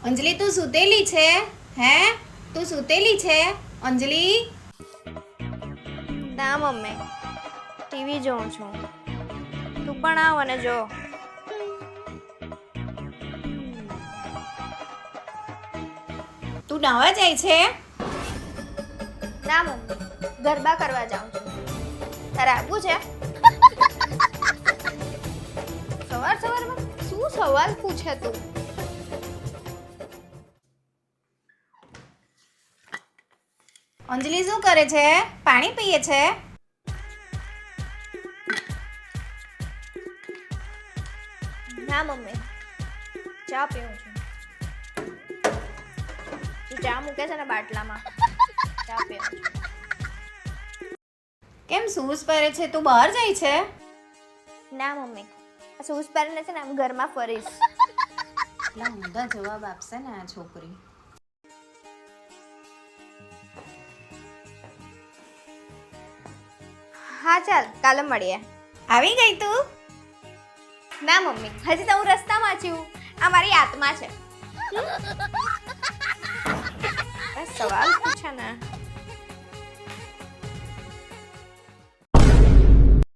અંજલિ તું સૂતેલી છે? હે, તું સૂતેલી છે અંજલિ? ના મમ્મી, ટીવી જોઉં છું. તું પણ આવ અને જો. તું નાવા જાય છે? ના મમ્મી, ગરબા કરવા જાઉં છું. તારે આવવું છે? સવાર સવારમાં શું સવાલ પૂછે તું? અંજલિ શું કરે છે? પાણી પીએ છે? ના મમ્મી, ચા પીઉં છું. ચા મૂકે છે ને બાટલામાં, ચા પીઉં છું. કેમ શૂઝ પહેરે છે? તું બહાર જાય છે? ના મમ્મી, આ શૂઝ પહેરીને છે ને આમ ઘરમાં ફરીશ. એટલા ઊંધા જવાબ આપશે ને આ છોકરી. હા ચાલ, કાલે મળીએ. આવી ગઈ તું? ના મમ્મી, હજી તો હું રસ્તામાં છું. આ મારી આત્મા છે. સવાલ